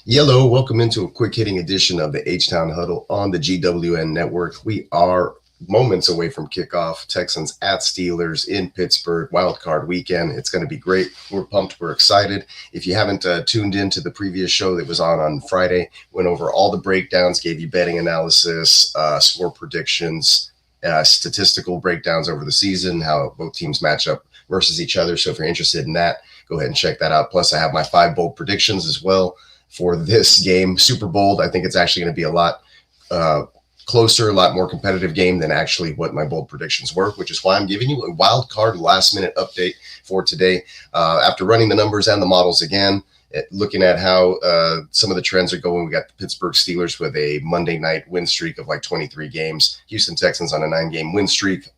Yellow, welcome into a quick hitting edition of the H-Town Huddle on the GWN network. We are moments away from kickoff. Texans at Steelers in Pittsburgh, Wildcard weekend. It's going to be great. We're pumped. We're excited. If you haven't tuned into the previous show that was on Friday, went over all the breakdowns, gave you betting analysis, score predictions, statistical breakdowns over the season, how both teams match up versus each other. So if you're interested in that, go ahead and check that out. Plus, I have my 5 bold predictions as well for this game. Super bold. I think it's actually going to be a lot closer, a lot more competitive game than actually what my bold predictions were, which is why I'm giving you a wild card last minute update for today. After running the numbers and the models again, looking at how some of the trends are going, we got the Pittsburgh Steelers with a Monday night win streak of like 23 games, Houston Texans on a 9-game win streak,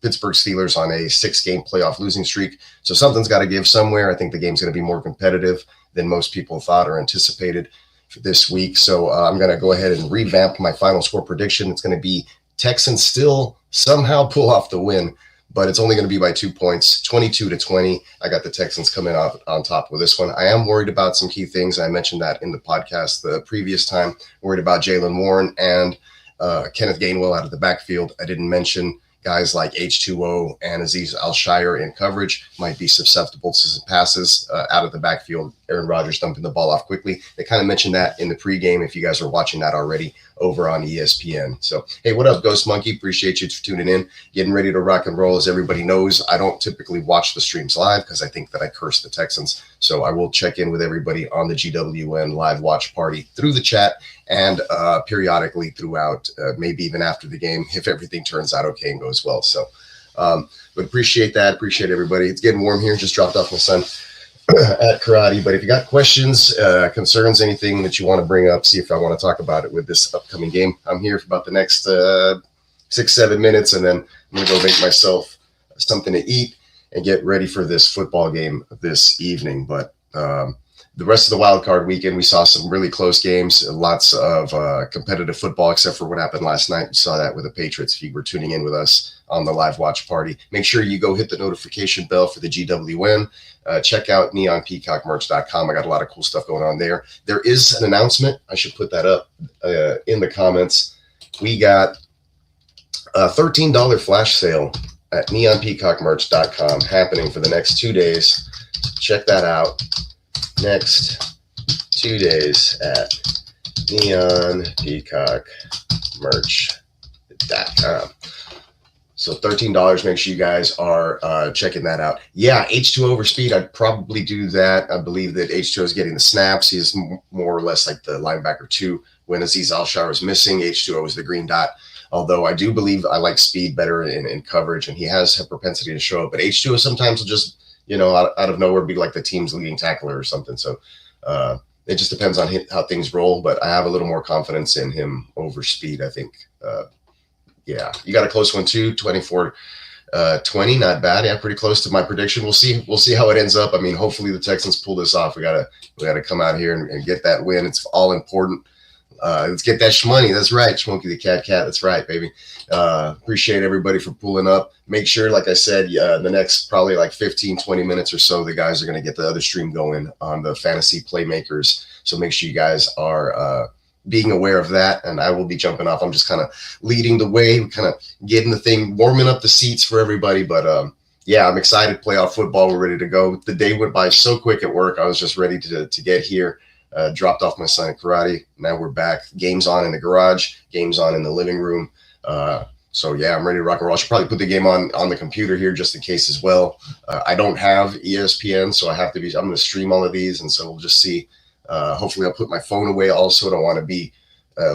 Pittsburgh Steelers on a 6-game playoff losing streak. So something's got to give somewhere. I think the game's going to be more competitive than most people thought or anticipated for this week. So I'm going to go ahead and revamp my final score prediction. It's going to be Texans still somehow pull off the win, but it's only going to be by 2 points, 22-20. I got the Texans coming out on top with this one. I am worried about some key things. I mentioned that in the podcast the previous time. Worried about Jaylen Warren and Kenneth Gainwell out of the backfield. I didn't mention guys like H2O and Azeez Al-Shire in coverage might be susceptible to some passes out of the backfield. Aaron Rodgers dumping the ball off quickly. They kind of mentioned that in the pregame if you guys are watching that already over on ESPN. So, hey, what up, Ghost Monkey? Appreciate you for tuning in. Getting ready to rock and roll. As everybody knows, I don't typically watch the streams live because I think that I curse the Texans. So I will check in with everybody on the GWN live watch party through the chat and periodically throughout, maybe even after the game, if everything turns out okay and goes well. So, but appreciate that. Appreciate everybody. It's getting warm here. Just dropped off my son at karate. But if you got questions, concerns, anything that you want to bring up, see if I want to talk about it with this upcoming game. I'm here for about the next 6-7 minutes, and then I'm going to go make myself something to eat and get ready for this football game this evening. But the rest of the wild card weekend, we saw some really close games, lots of competitive football, except for what happened last night. You saw that with the Patriots. If you were tuning in with us on the live watch party, make sure you go hit the notification bell for the GWN. Check out neonpeacockmerch.com. I got a lot of cool stuff going on there. There is an announcement. I should put that up in the comments. We got a $13 flash sale at neonpeacockmerch.com happening for the next 2 days. Check that out. Next 2 days at neonpeacockmerch.com. So $13. Make sure you guys are checking that out. Yeah, H2O over speed. I'd probably do that. I believe that H2O is getting the snaps. He's more or less like the linebacker 2. When Azeez Al-Shire is missing, H2O is the green dot. Although I do believe I like speed better in coverage, and he has a propensity to show up. But H2O sometimes will just, out of nowhere be like the team's leading tackler or something. So it just depends on how things roll. But I have a little more confidence in him over speed, I think. Yeah, you got a close one too, 24-20, not bad. Yeah, pretty close to my prediction. We'll see how it ends up. I mean, hopefully the Texans pull this off. We gotta come out here and get that win. It's all important. Let's get that shmoney. That's right, Smokey the Cat. That's right, baby. Appreciate everybody for pulling up. Make sure, like I said, the next probably like 15-20 minutes or so, the guys are going to get the other stream going on the Fantasy Playmakers. So make sure you guys are being aware of that, and I will be jumping off. I'm just kind of leading the way, kind of getting the thing, warming up the seats for everybody. But yeah, I'm excited. Playoff football, we're ready to go. The day went by so quick at work. I was just ready to get here. Dropped off my son at karate. Now we're back. Games on in the garage. Games on in the living room. So yeah, I'm ready to rock and roll. I should probably put the game on the computer here just in case as well. I don't have ESPN, so I'm going to stream all of these, and so we'll just see. Hopefully I'll put my phone away also. I don't want to be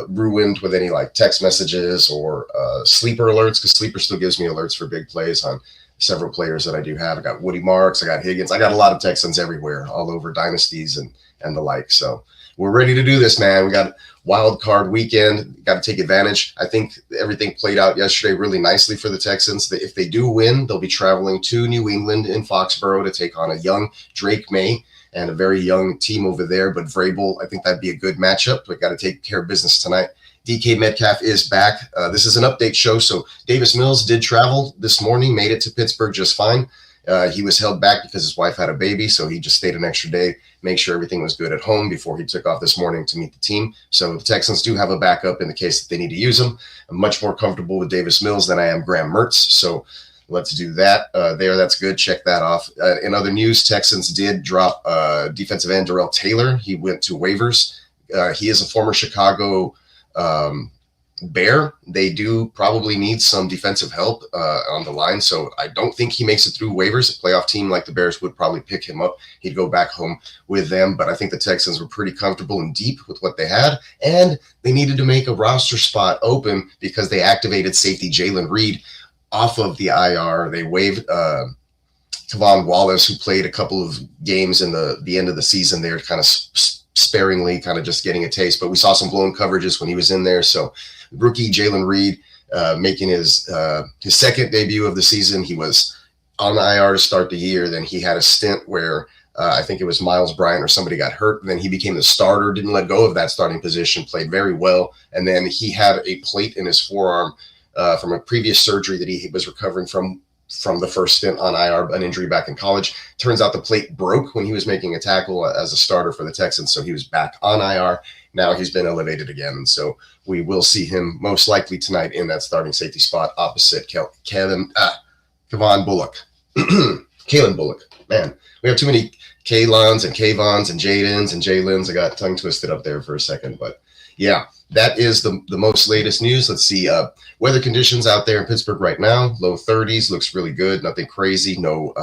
ruined with any like text messages or sleeper alerts, because sleeper still gives me alerts for big plays on several players that I do have. I got Woody Marks. I got Higgins. I got a lot of Texans everywhere, all over dynasties and the like. So we're ready to do this, man. We got wild card weekend. Got to take advantage. I think everything played out yesterday really nicely for the Texans. If they do win, they'll be traveling to New England in Foxborough to take on a young Drake May and a very young team over there. But Vrabel, I think that'd be a good matchup. We got to take care of business tonight. DK Metcalf is back. This is an update show. So Davis Mills did travel this morning, made it to Pittsburgh just fine. He was held back because his wife had a baby, so he just stayed an extra day, make sure everything was good at home before he took off this morning to meet the team. So the Texans do have a backup in the case that they need to use him. I'm much more comfortable with Davis Mills than I am Graham Mertz, so let's do that there. That's good. Check that off. In other news, Texans did drop defensive end Darrell Taylor. He went to waivers. He is a former Chicago Bear. They do probably need some defensive help on the line, so I don't think he makes it through waivers. A playoff team like the Bears would probably pick him up. He'd go back home with them, but I think the Texans were pretty comfortable and deep with what they had, and they needed to make a roster spot open because they activated safety Jalen Reed off of the IR. They waived Tavon Wallace, who played a couple of games in the end of the season there, kind of sparingly, kind of just getting a taste, but we saw some blown coverages when he was in there. So rookie Jalen Reed making his second debut of the season. He was on IR to start the year. Then he had a stint where I think it was Miles Bryant or somebody got hurt. And then he became the starter, didn't let go of that starting position, played very well. And then he had a plate in his forearm from a previous surgery that he was recovering from the first stint on IR, an injury back in college. Turns out the plate broke when he was making a tackle as a starter for the Texans, so he was back on IR. Now he's been elevated again, and so we will see him most likely tonight in that starting safety spot opposite Kevin Bullock. Kalen Bullock. Man, we have too many Kalons and Kavons and Jadens and Jaylens. I got tongue twisted up there for a second, but yeah, that is the most latest news. Let's see. Weather conditions out there in Pittsburgh right now, low 30s, looks really good. Nothing crazy. No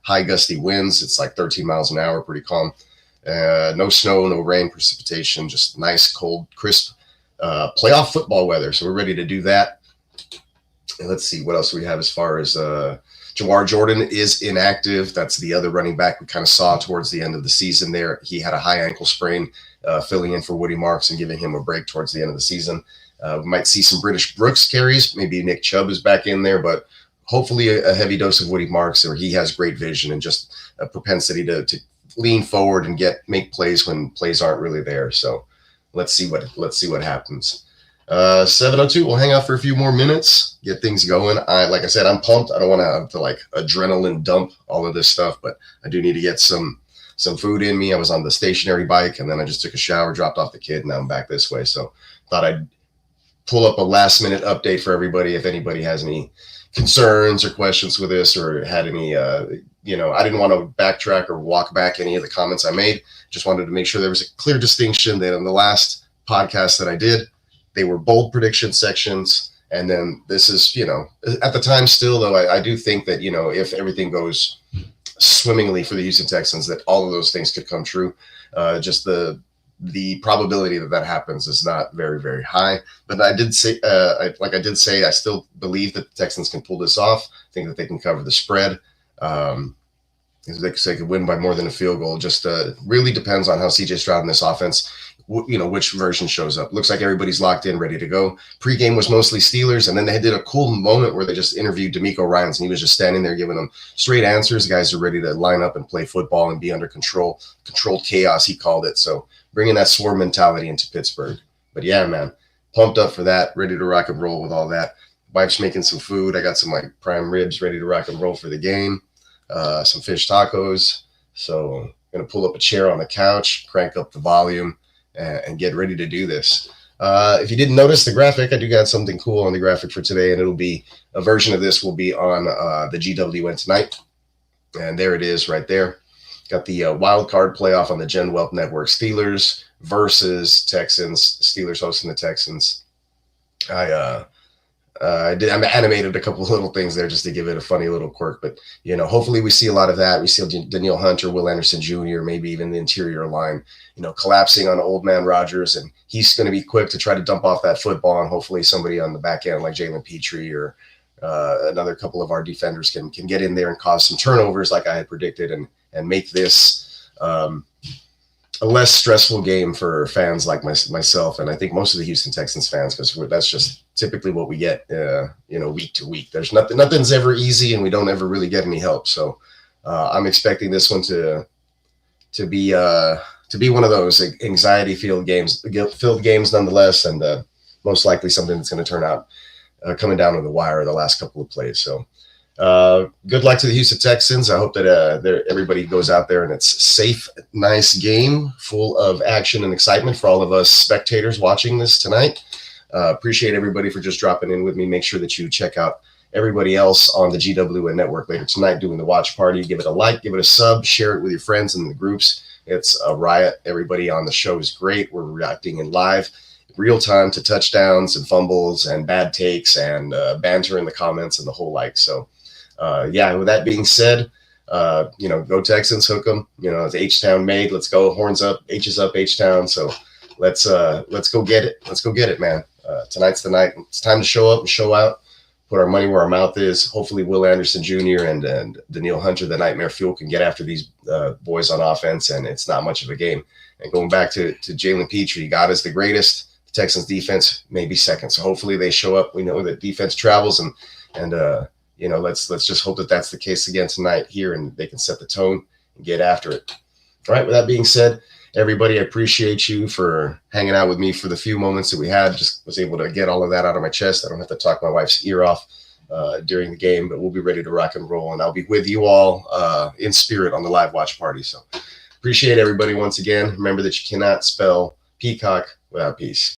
high gusty winds. It's like 13 miles an hour, pretty calm. No snow, no rain, precipitation, just nice, cold, crisp playoff football weather. So we're ready to do that. And let's see what else we have as far as Jawar Jordan is inactive. That's the other running back we kind of saw towards the end of the season there. He had a high ankle sprain, filling in for Woody Marks and giving him a break towards the end of the season. We might see some British Brooks carries. Maybe Nick Chubb is back in there, but hopefully a heavy dose of Woody Marks, or he has great vision and just a propensity to lean forward and make plays when plays aren't really there. So let's see what happens. 7:02. We'll hang out for a few more minutes, get things going. Like I said, I'm pumped. I don't want to like adrenaline dump all of this stuff, but I do need to get some food in me. I was on the stationary bike, and then I just took a shower, dropped off the kid, and now I'm back this way. So thought I'd pull up a last minute update for everybody. If anybody has any concerns or questions with this, or had any, I didn't want to backtrack or walk back any of the comments I made. Just wanted to make sure there was a clear distinction that in the last podcast that I did, they were bold prediction sections. And then this is, at the time still, though, I do think that, if everything goes swimmingly for the Houston Texans, that all of those things could come true. Just the probability that happens is not very, very high. But I did say, I still believe that the Texans can pull this off. I think that they can cover the spread. They could win by more than a field goal. Just really depends on how CJ Stroud in this offense, which version shows up. Looks like everybody's locked in, ready to go. Pre-game was mostly Steelers, and then they did a cool moment where they just interviewed D'Amico Ryans, and he was just standing there giving them straight answers. The guys are ready to line up and play football and be under control. Controlled chaos, he called it. So bringing that swarm mentality into Pittsburgh. But yeah, man, pumped up for that, ready to rock and roll with all that. Wife's making some food. I got some like prime ribs ready to rock and roll for the game. Some fish tacos. So I'm going to pull up a chair on the couch, crank up the volume, and get ready to do this. If you didn't notice the graphic, I do got something cool on the graphic for today, and it'll be a version of this will be on the GWN tonight. And there it is right there. Got the Wildcard playoff on the Gen Wealth Network. Steelers versus Texans. Steelers hosting the Texans. I animated a couple of little things there just to give it a funny little quirk. But, hopefully we see a lot of that. We see Danielle Hunter, Will Anderson Jr., maybe even the interior line, collapsing on old man Rodgers. And he's going to be quick to try to dump off that football. And hopefully somebody on the back end like Jalen Petrie or another couple of our defenders can get in there and cause some turnovers like I had predicted and make this a less stressful game for fans like myself. And I think most of the Houston Texans fans, because that's just typically what we get, week to week. There's nothing's ever easy, and we don't ever really get any help. So I'm expecting this one to be one of those anxiety-filled games nonetheless, and most likely something that's going to turn out coming down to the wire the last couple of plays. So Good luck to the Houston Texans. I hope that everybody goes out there and it's a safe, nice game full of action and excitement for all of us spectators watching this tonight. Appreciate everybody for just dropping in with me. Make sure that you check out everybody else on the GWN network later tonight doing the watch party. Give it a like, give it a sub, share it with your friends in the groups. It's a riot. Everybody on the show is great. We're reacting in live, real time to touchdowns and fumbles and bad takes and banter in the comments and the whole like. So, yeah, with that being said, go Texans, hook 'em. It's H-Town made. Let's go. Horns up, H's up, H-Town. So let's go get it. Let's go get it, man. Tonight's the night. It's time to show up and show out. Put our money where our mouth is. Hopefully Will Anderson Jr. and Daniil Hunter, the Nightmare Fuel, can get after these boys on offense, and it's not much of a game. And going back to Jalen Petrie, God is the greatest. The Texans defense may be second. So hopefully they show up. We know that defense travels, and let's just hope that that's the case again tonight here, and they can set the tone and get after it. All right, with that being said, everybody, I appreciate you for hanging out with me for the few moments that we had. Just was able to get all of that out of my chest. I don't have to talk my wife's ear off during the game, but we'll be ready to rock and roll. And I'll be with you all in spirit on the live watch party. So appreciate everybody once again. Remember that you cannot spell peacock without peace.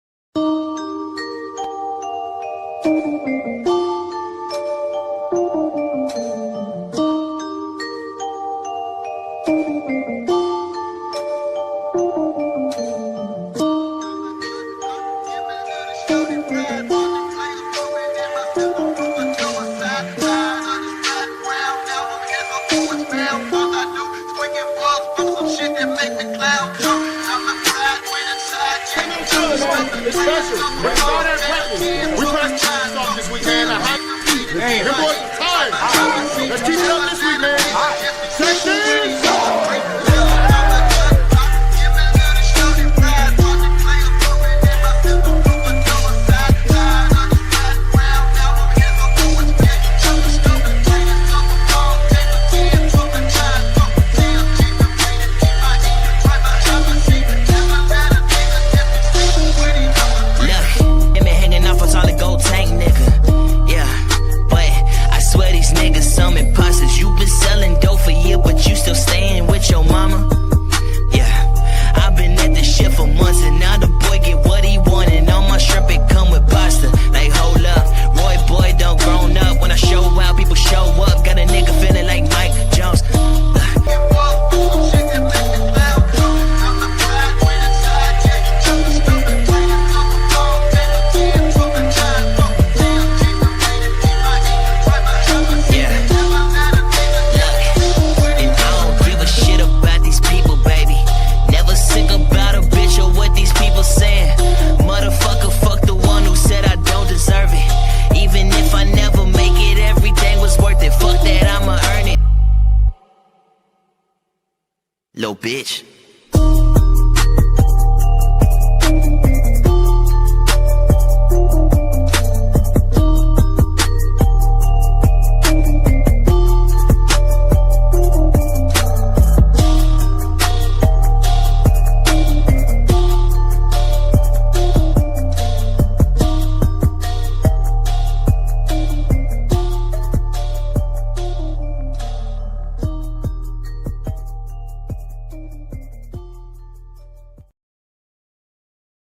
It's special. Let's start at practice. We practice stuff this weekend. Hey, them boys are tired. Let's keep it up this week, man. Texans! Little bitch.